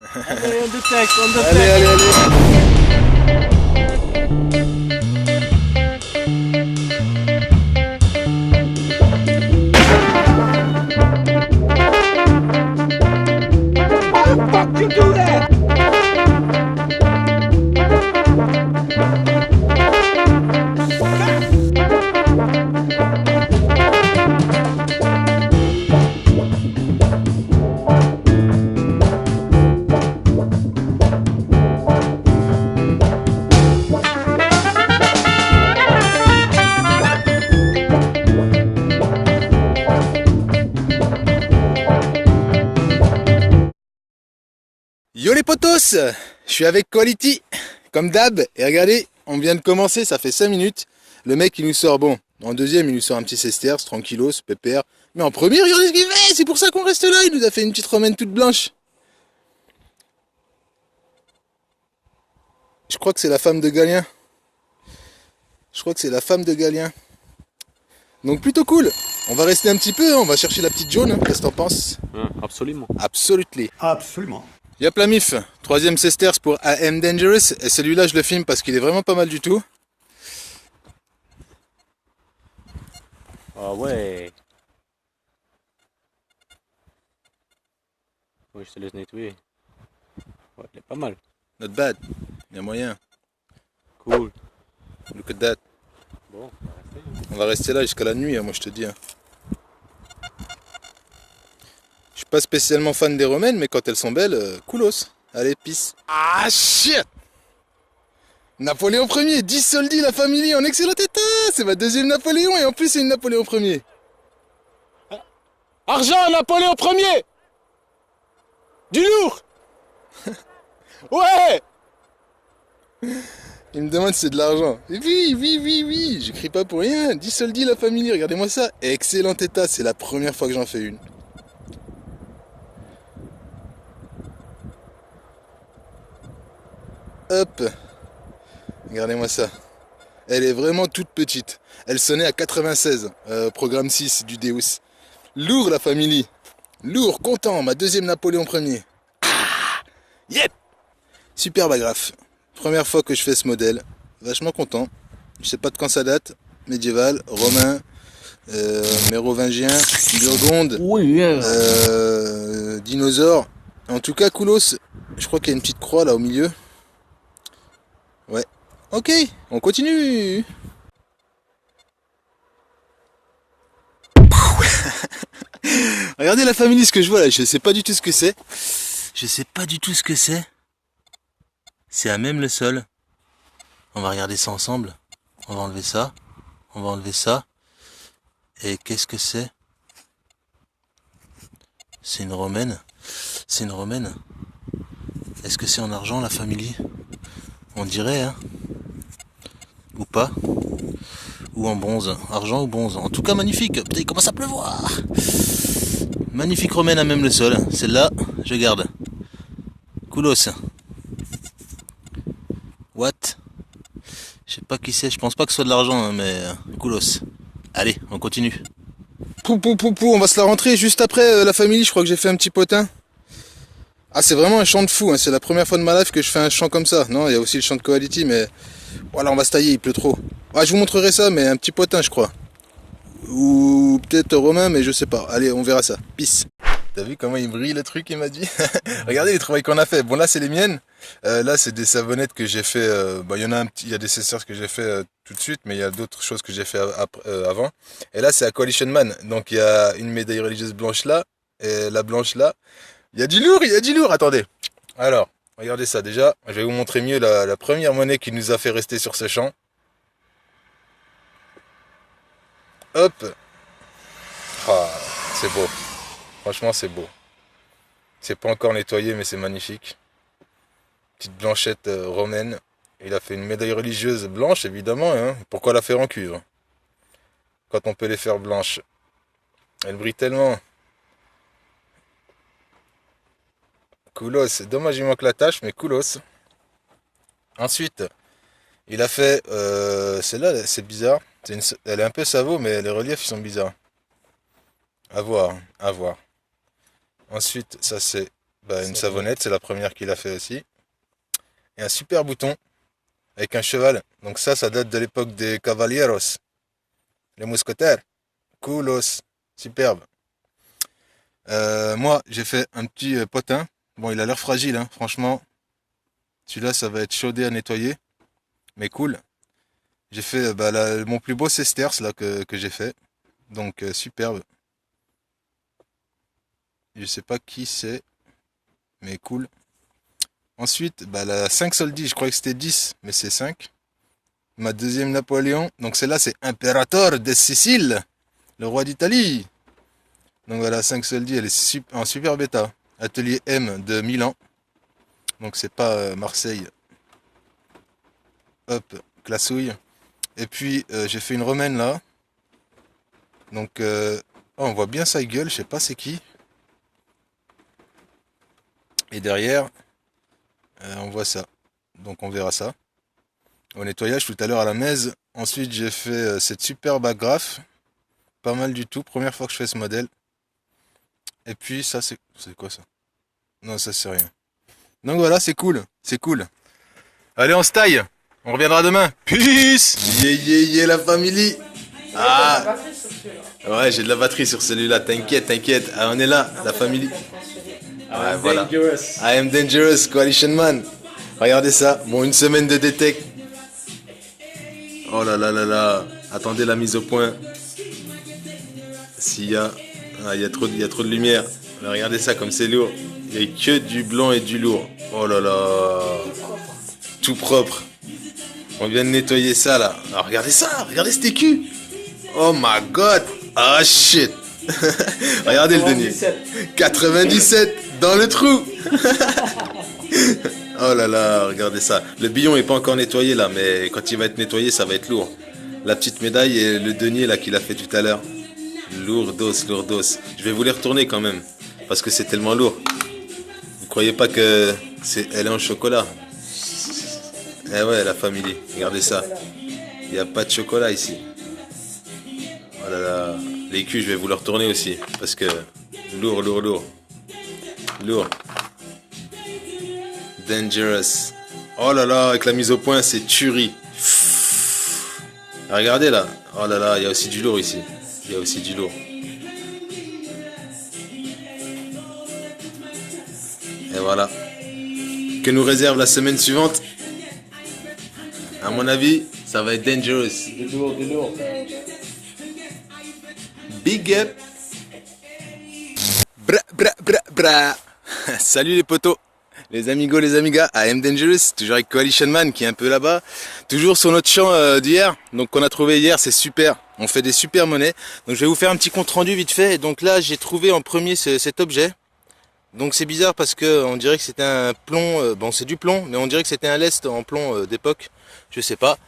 Allez, on détecte, on détecte. Allez, allez, allez. Yo les potos, je suis avec Quality, comme d'hab, et regardez, on vient de commencer, ça fait 5 minutes, le mec il nous sort, bon, en deuxième il nous sort un petit Sesterce, tranquillos, pépère, mais en premier, regardez ce qu'il fait, c'est pour ça qu'on reste là, il nous a fait une petite romaine toute blanche. Je crois que c'est la femme de Galien. Donc plutôt cool, on va rester un petit peu, hein, on va chercher la petite jaune, hein. Qu'est-ce que t'en penses? Absolument. Absolutely. Absolument. Y'a la mif, troisième Sesterce pour AM Dangerous, et celui-là je le filme parce qu'il est vraiment pas mal du tout. Ah ouais. Oui, je te laisse nettoyer. Ouais, il est pas mal. Not bad, y'a moyen. Cool. Look at that. Bon, on va rester. On va rester là jusqu'à la nuit, hein, moi je te dis. Hein. Je suis pas spécialement fan des romaines, mais quand elles sont belles, coolos. Allez, peace. Ah shit! Napoléon Ier, 10 soldis, la famille en excellent état! C'est ma deuxième Napoléon et en plus c'est une Napoléon Ier. Argent, Napoléon Ier. Du lourd. Ouais. Il me demande si c'est de l'argent. Et oui, j'écris pas pour rien. 10 soldis, la famille, regardez-moi ça. Excellent état, c'est la première fois que j'en fais une. Hop. Regardez-moi ça. Elle est vraiment toute petite. Elle sonnait à 96, programme 6 du Deus. Lourd la famille. Lourd, content, ma deuxième Napoléon Ier. Ah, yep. Superbe agrafe. Première fois que je fais ce modèle. Vachement content. Je sais pas de quand ça date. Médiéval, romain, mérovingien, burgonde, Oui. dinosaure. En tout cas, coolos. Je crois qu'il y a une petite croix là au milieu. Ouais. Ok, on continue. Regardez la famille, ce que je vois là, je sais pas du tout ce que c'est. C'est à même le sol. On va regarder ça ensemble. On va enlever ça. Et qu'est-ce que c'est? C'est une romaine. Est-ce que c'est en argent la famille? On dirait, hein. Ou pas? Ou en bronze. Argent ou bronze. En tout cas, magnifique. Putain, il commence à pleuvoir. Magnifique romaine à même le sol. Celle-là, je garde. Coolos. What? Je sais pas qui c'est. Je pense pas que ce soit de l'argent, hein, mais coolos. Allez, on continue. Pou, on va se la rentrer juste après la famille. Je crois que j'ai fait un petit potin. Ah, c'est vraiment un chant de fou. Hein. C'est la première fois de ma life que je fais un chant comme ça. Non, il y a aussi le chant de Quality, mais voilà, on va se tailler. Il pleut trop. Ah, je vous montrerai ça, mais un petit potin, je crois. Ou peut-être romain, mais je sais pas. Allez, on verra ça. Peace. T'as vu comment il brille le truc, il m'a dit. Regardez les travaux qu'on a fait. Bon, là, c'est les miennes. Là, c'est des savonnettes que j'ai fait. Il y en a un petit, il y a des cesseurs que j'ai fait tout de suite, mais il y a d'autres choses que j'ai fait avant. Et là, c'est à Coalition Man. Donc, il y a une médaille religieuse blanche là, et la blanche là. Il y a du lourd. Attendez. Alors, regardez ça. Déjà, je vais vous montrer mieux la première monnaie qui nous a fait rester sur ce champ. Hop. Ah, c'est beau. Franchement, c'est beau. C'est pas encore nettoyé, mais c'est magnifique. Petite blanchette romaine. Il a fait une médaille religieuse blanche, évidemment. Hein. Pourquoi la faire en cuivre? Quand on peut les faire blanches. Elle brille tellement. Coolos. Dommage, il manque la tache, mais coolos. Ensuite, il a fait... celle-là, c'est bizarre. Elle est un peu savot, mais les reliefs, ils sont bizarres. À voir. Ensuite, ça c'est Bah, une savonnette, c'est la première qu'il a fait aussi. Et un super bouton avec un cheval. Donc ça date de l'époque des caballeros, les mousquetaires. Coolos, superbe. Moi, j'ai fait un petit potin. Bon, il a l'air fragile, hein, franchement. Celui-là, ça va être chaudé à nettoyer. Mais cool. J'ai fait bah, mon plus beau sesterce là que j'ai fait. Donc superbe. Je sais pas qui c'est, mais cool. Ensuite, bah, la 5 soldi, je croyais que c'était 10, mais c'est 5. Ma deuxième Napoléon. Donc celle-là, c'est Imperator de Sicile, le roi d'Italie. Donc voilà, 5 soldi, elle est en super bêta. Atelier M de Milan. Donc c'est pas Marseille. Hop, classouille. Et puis j'ai fait une romaine là. Donc oh, on voit bien sa gueule, je sais pas c'est qui. Et derrière, on voit ça. Donc on verra ça. Au nettoyage tout à l'heure à la mèze. Ensuite j'ai fait cette superbe agrafe. Pas mal du tout. Première fois que je fais ce modèle. Et puis ça c'est quoi ça? Non, ça c'est rien. Donc voilà, c'est cool. C'est cool. Allez, on se taille. On reviendra demain. Peace. Yeah yeah yeah la famille. Ah. Ouais, j'ai de la batterie sur celui-là. T'inquiète, t'inquiète. Ah, on est là, la famille. Ouais, voilà. I am dangerous, coalition man. Regardez ça. Bon, une semaine de détect. Oh là là là là. Attendez la mise au point. S'il y a... Ah, il y a trop de lumière. Alors, regardez ça comme c'est lourd. Il n'y a que du blanc et du lourd. Oh là là. Tout propre. On vient de nettoyer ça là. Alors, regardez ça. Regardez cet écu. Oh my god. Ah shit. Regardez le denier. 97 dans le trou. Oh là là, regardez ça. Le billon est pas encore nettoyé là, mais quand il va être nettoyé, ça va être lourd. La petite médaille et le denier là qu'il a fait tout à l'heure. Lourdos, lourdos. Je vais vous les retourner quand même, parce que c'est tellement lourd. Vous croyez pas que elle est en chocolat? Eh ouais, la famille. Regardez ça. Il n'y a pas de chocolat ici. Oh là là. Les culs, je vais vous le retourner aussi, parce que lourd, lourd, lourd. Lourd. Dangerous. Oh là là, avec la mise au point, c'est tuerie. Regardez là. Oh là là, il y a aussi du lourd ici. Il y a aussi du lourd. Et voilà. Que nous réserve la semaine suivante? À mon avis, ça va être dangerous. Du lourd, du lourd. Big up. Bra bra bra bra. Salut les potos, les amigos, les amigas, I am dangerous, toujours avec Coalition Man qui est un peu là-bas, toujours sur notre champ d'hier, donc qu'on a trouvé hier, c'est super, on fait des super monnaies, donc je vais vous faire un petit compte rendu vite fait, donc là j'ai trouvé en premier cet objet, donc c'est bizarre parce que on dirait que c'était un plomb, bon c'est du plomb, mais on dirait que c'était un lest en plomb d'époque, je sais pas,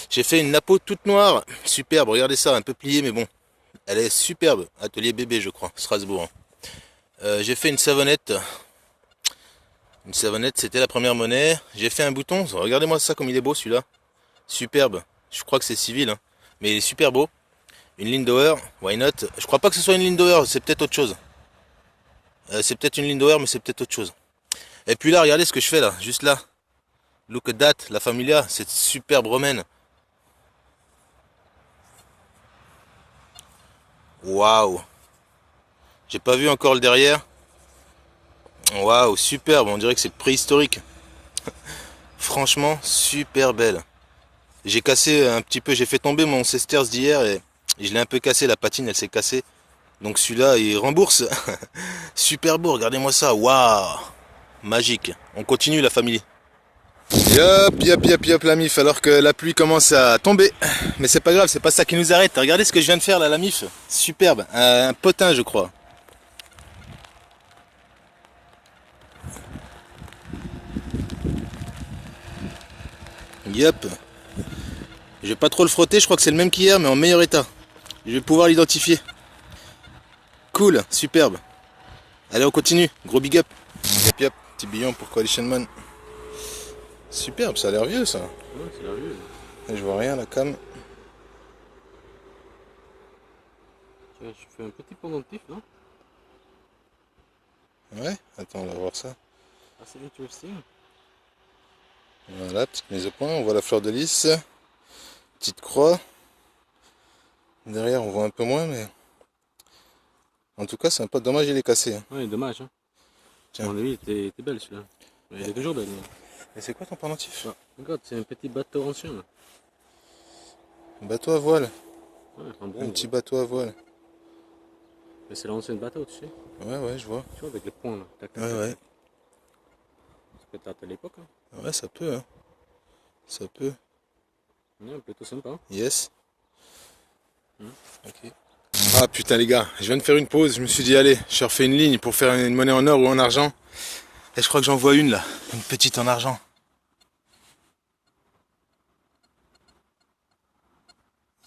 j'ai fait une napo toute noire, superbe, regardez ça, un peu pliée mais bon, elle est superbe, atelier bébé je crois, Strasbourg. J'ai fait une savonnette. Une savonnette, c'était la première monnaie. J'ai fait un bouton. Regardez-moi ça comme il est beau celui-là. Superbe. Je crois que c'est civil. Hein. Mais il est super beau. Une Lindauer. Why not? Je crois pas que ce soit une Lindauer. C'est peut-être autre chose. C'est peut-être une Lindauer, mais c'est peut-être autre chose. Et puis là, regardez ce que je fais là. Juste là. Look at that. La Familia. Cette superbe romaine. Waouh. J'ai pas vu encore le derrière. Waouh, superbe, on dirait que c'est préhistorique. Franchement, super belle. J'ai cassé un petit peu, j'ai fait tomber mon Sesterce d'hier et je l'ai un peu cassé, la patine elle s'est cassée. Donc celui-là il rembourse. Super beau, regardez-moi ça, waouh. Magique. On continue la famille. Yop, yop, yop, yop la mif, alors que la pluie commence à tomber. Mais c'est pas grave, c'est pas ça qui nous arrête. Regardez ce que je viens de faire là, la mif. Superbe, un potin je crois. Yep. Je vais pas trop le frotter, je crois que c'est le même qu'hier, mais en meilleur état. Je vais pouvoir l'identifier. Cool, superbe. Allez, on continue. Gros big up. Yep, yep. Petit billon pour Coalition Man. Superbe, ça a l'air vieux ça. Ouais, c'est la vue. Je vois rien, la cam. Tiens, je fais un petit pendentif, non? Ouais, attends, on va voir ça. Ah, c'est interesting. Voilà, petite mise au point, on voit la fleur de lys. Petite croix. Derrière, on voit un peu moins, mais... En tout cas, c'est un peu dommage, il est cassé. Hein. Ouais, dommage. Hein. Tiens. Bon, lui, il était belle celui-là. Il est toujours belle. Et c'est quoi ton pendentif? Ah, regarde, c'est un petit bateau ancien. Là. Bateau à voile. Ouais, en Un bronze. petit bateau à voile. Mais c'est l'ancien bateau, tu sais. Ouais, je vois. Tu vois, avec les points là. Tac, tac, Ouais. C'est peut-être à l'époque. Hein. Ouais, ça peut, hein. Ça peut. Ouais, plutôt sympa. Yes. Ok. Ah putain les gars, je viens de faire une pause, je me suis dit allez, je refais une ligne pour faire une monnaie en or ou en argent. Et je crois que j'en vois une là, une petite en argent.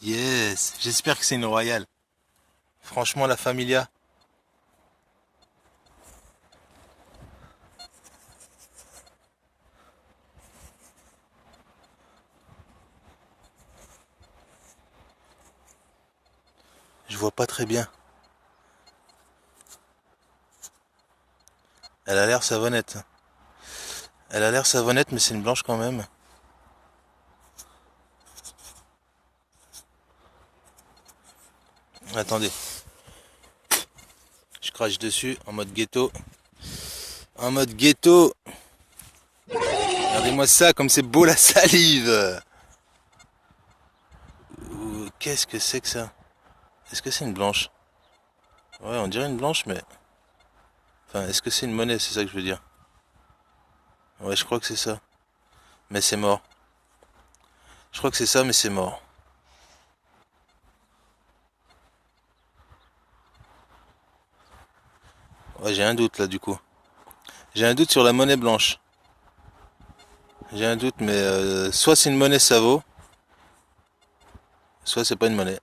Yes, j'espère que c'est une royale. Franchement la Familia. Je vois pas très bien. Elle a l'air savonnette. Elle a l'air savonnette mais c'est une blanche quand même. Attendez. Je crache dessus en mode ghetto. En mode ghetto. Regardez-moi ça, comme c'est beau la salive. Qu'est-ce que c'est que ça? Est-ce que c'est une blanche? Ouais, on dirait une blanche, mais... Enfin, est-ce que c'est une monnaie? C'est ça que je veux dire. Ouais, je crois que c'est ça. Mais c'est mort. Je crois que c'est ça, mais c'est mort. Ouais, j'ai un doute là, du coup. J'ai un doute sur la monnaie blanche. J'ai un doute, mais soit c'est une monnaie Savo, soit c'est pas une monnaie.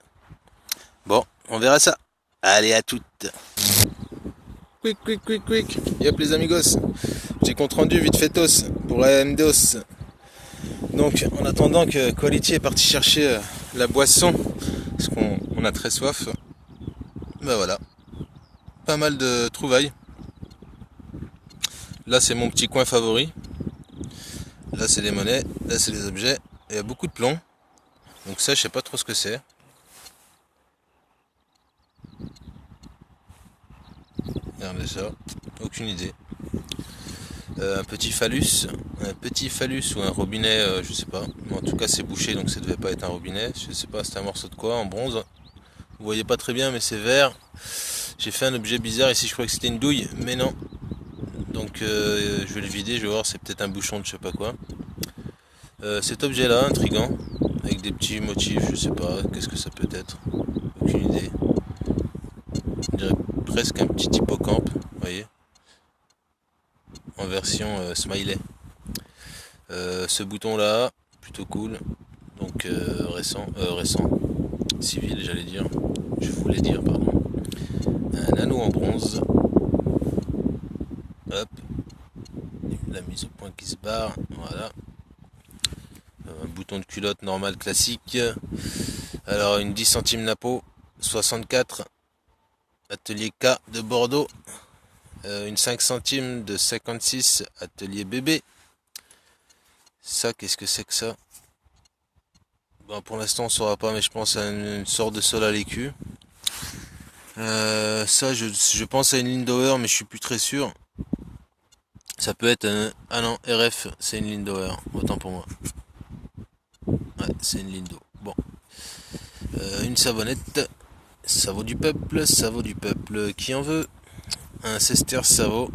Bon, on verra ça. Allez, à toutes. Quick. Yep les amigos. Petit compte rendu vite faitos pour AMDOS. Donc en attendant que Quality est parti chercher la boisson, parce qu'on a très soif, ben voilà. Pas mal de trouvailles. Là c'est mon petit coin favori. Là c'est les monnaies, là c'est les objets. Il y a beaucoup de plomb. Donc ça je sais pas trop ce que c'est. Regardez ça, aucune idée. Un petit phallus ou un robinet, je sais pas. Mais en tout cas c'est bouché donc ça devait pas être un robinet. Je sais pas, c'est un morceau de quoi en bronze. Vous voyez pas très bien mais c'est vert. J'ai fait un objet bizarre ici, je crois que c'était une douille, mais non. Donc je vais le vider, je vais voir, c'est peut-être un bouchon de je sais pas quoi. Cet objet là, intriguant, avec des petits motifs, je sais pas, qu'est-ce que ça peut être. Aucune idée. On dirait presque un petit hippocampe, vous voyez. En version smiley. Ce bouton là, plutôt cool. Donc récent, civil j'allais dire. Je voulais dire, pardon. Un anneau en bronze. Hop. La mise au point qui se barre. Voilà. Un bouton de culotte normal classique. Alors une 10 centimes Napo. 64. Atelier K de Bordeaux. Une 5 centimes de 56. Atelier BB. Ça, qu'est-ce que c'est que ça? Bon, pour l'instant on saura pas, mais je pense à une sorte de sol à l'écu. Ça je pense à une Lindauer, mais je suis plus très sûr. Ça peut être un... Ah non, RF, c'est une Lindauer, autant pour moi. Ouais, c'est une Lindo. Bon. Une savonnette. Ça vaut du peuple, ça vaut du peuple. Qui en veut? Un Sester Savo.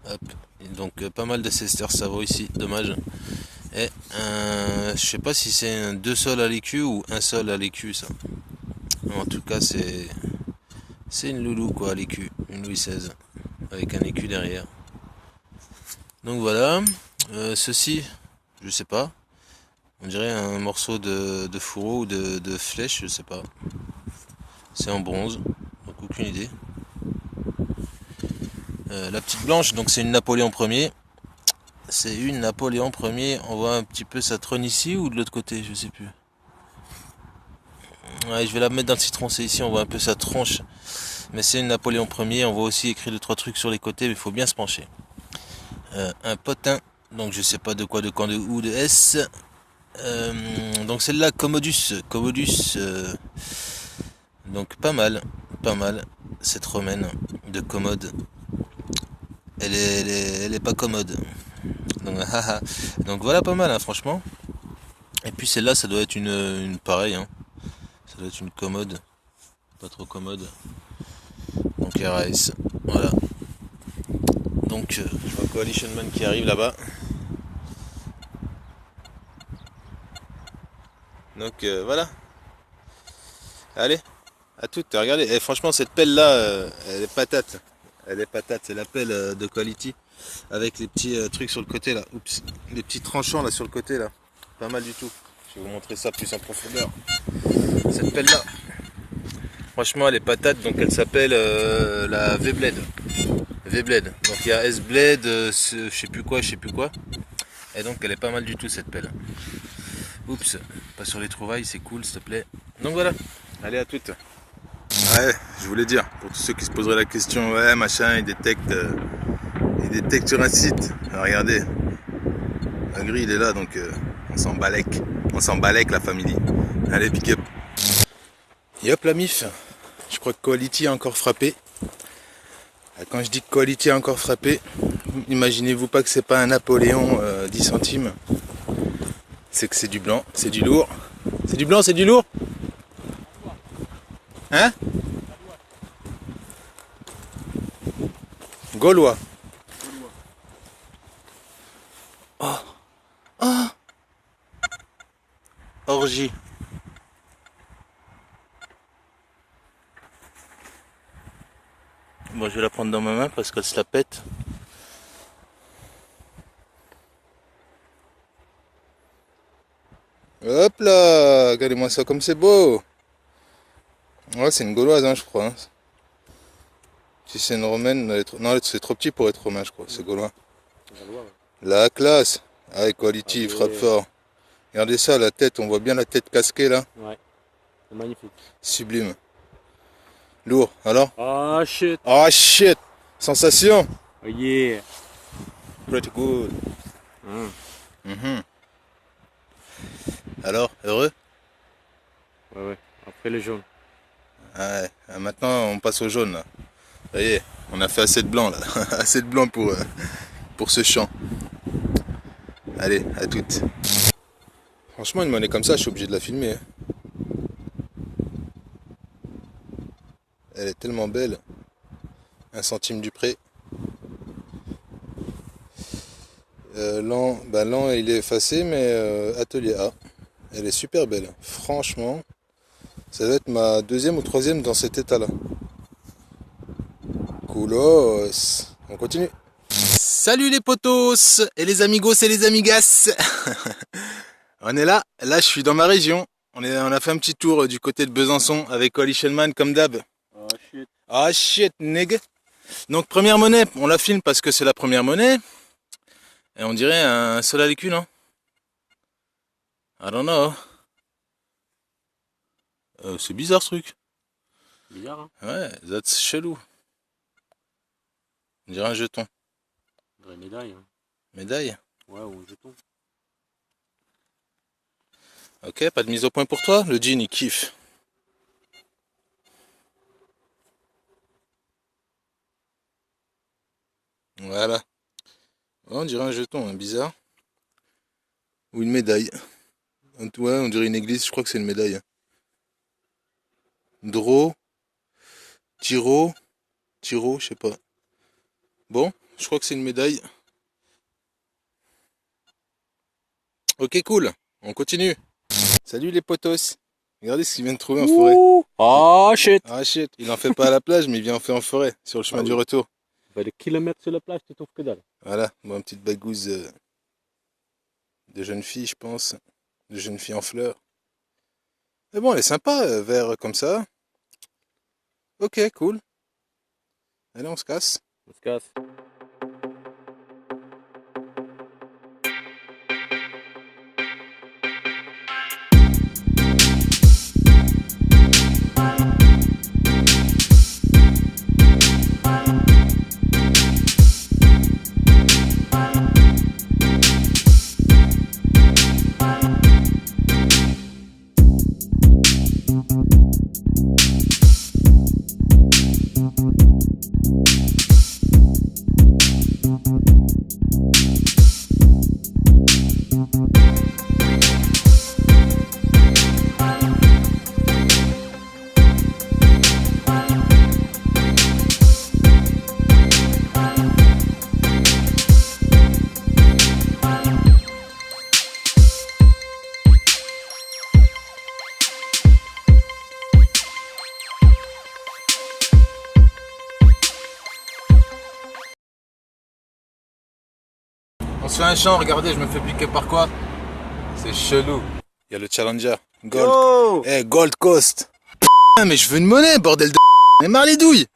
Hop. Et donc pas mal de Sester Savo ici, dommage. Et je sais pas si c'est un 2 sols à l'écu ou un sol à l'écu ça. En tout cas c'est une loulou quoi à l'écu, une Louis XVI. Avec un écu derrière. Donc voilà. Ceci, je sais pas. On dirait un morceau de fourreau ou de flèche, je sais pas. C'est en bronze, donc aucune idée. La petite blanche, donc c'est une Napoléon Ier. C'est une Napoléon Ier. On voit un petit peu sa trône ici ou de l'autre côté, je sais plus. Ouais, je vais la mettre dans le citron, c'est ici, on voit un peu sa tronche. Mais c'est une Napoléon Ier. On voit aussi écrit 2-3 trucs sur les côtés, mais il faut bien se pencher. Un potin. Donc je sais pas de quoi, de quand, de où, de S. Donc celle-là, Commodus. Donc pas mal. Cette romaine de commode. Elle est pas commode. Donc, donc voilà, pas mal, hein, franchement. Et puis celle-là, ça doit être une pareille. Hein. Ça doit être une commode. Pas trop commode. Donc RAS. Voilà. Donc je vois Coalition Man qui arrive là-bas. Donc voilà. Allez, à toutes. Regardez, et franchement cette pelle là, elle est patate. C'est la pelle de Quality. Avec les petits trucs sur le côté là. Oups. Les petits tranchants là sur le côté là. Pas mal du tout. Je vais vous montrer ça plus en profondeur. Cette pelle là. Franchement elle est patate, donc elle s'appelle la V-Blade. Donc il y a S-Blade, je sais plus quoi. Et donc elle est pas mal du tout cette pelle. Oups, pas sur les trouvailles, c'est cool s'il te plaît. Donc voilà, allez à toutes. Ouais, je voulais dire, pour tous ceux qui se poseraient la question, ouais machin, il détecte sur un site. Alors, regardez, le gris il est là, donc on s'en balèque la famille. Allez, big up. Et hop la mif, je crois que Quality a encore frappé. Quand je dis que Quality a encore frappé, imaginez-vous pas que c'est pas un Napoléon 10 centimes. C'est que c'est du blanc, c'est du lourd. C'est du blanc, c'est du lourd. Hein? Gaulois. Oh. Oh. Orgie. Bon, je vais la prendre dans ma main parce qu'elle se la pète. Hop là, regardez-moi ça comme c'est beau. Ouais, c'est une gauloise, hein, je crois. Hein. Si c'est une romaine, non, c'est trop petit pour être romain, je crois. C'est gaulois. La classe. Ah, Quality, il frappe fort. Regardez ça, la tête, on voit bien la tête casquée là. Ouais, c'est magnifique. Sublime. Lourd, alors? Ah shit. Ah shit. Sensation? Oh yeah. Pretty good. Alors, heureux? Ouais, après le jaune. Ouais, maintenant on passe au jaune là. Vous voyez, on a fait assez de blanc là. Assez de blanc pour ce champ. Allez, à toutes. Franchement, une monnaie comme ça, je suis obligé de la filmer. Elle est tellement belle. 1 centime du prix. L'an il est effacé, mais atelier A. Elle est super belle. Franchement, ça doit être ma 2e ou 3e dans cet état-là. Coolos. On continue. Salut les potos et les amigos et les amigas. On est là. Là, je suis dans ma région. On a fait un petit tour du côté de Besançon avec Coalition Man comme d'hab. Oh shit. Ah shit, nigga. Donc première monnaie, on la filme parce que c'est la première monnaie. Et on dirait un sol à l'écu, non? I don't know. C'est bizarre ce truc. Bizarre, hein? Ouais, that's chelou. On dirait un jeton. Vraie médaille, hein? Médaille? Ouais, ou un jeton. Ok, pas de mise au point pour toi? Le jean il kiffe. Voilà. Ouais, on dirait un jeton, hein, bizarre. Ou une médaille. Ouais, on dirait une église, je crois que c'est une médaille. Draw. Tiro, je sais pas. Bon, je crois que c'est une médaille. Ok, cool. On continue. Salut les potos. Regardez ce qu'il vient de trouver en forêt. Oh shit. Ah shit, il en fait pas à la plage, mais il vient en faire en forêt, sur le chemin du retour. Bah, des kilomètres sur la plage, tu trouves que dalle. Voilà, bon, une petite bagouze de jeune fille, je pense. De jeune fille en fleurs. Mais bon, elle est sympa, vert comme ça. Ok, cool. Allez, on se casse. On se casse. se fait un champ, regardez, je me fais piquer par quoi? C'est chelou. Il y a le Challenger. Gold. Yo Gold Coast. Putain, mais je veux une monnaie, bordel de... Mais marre les douilles.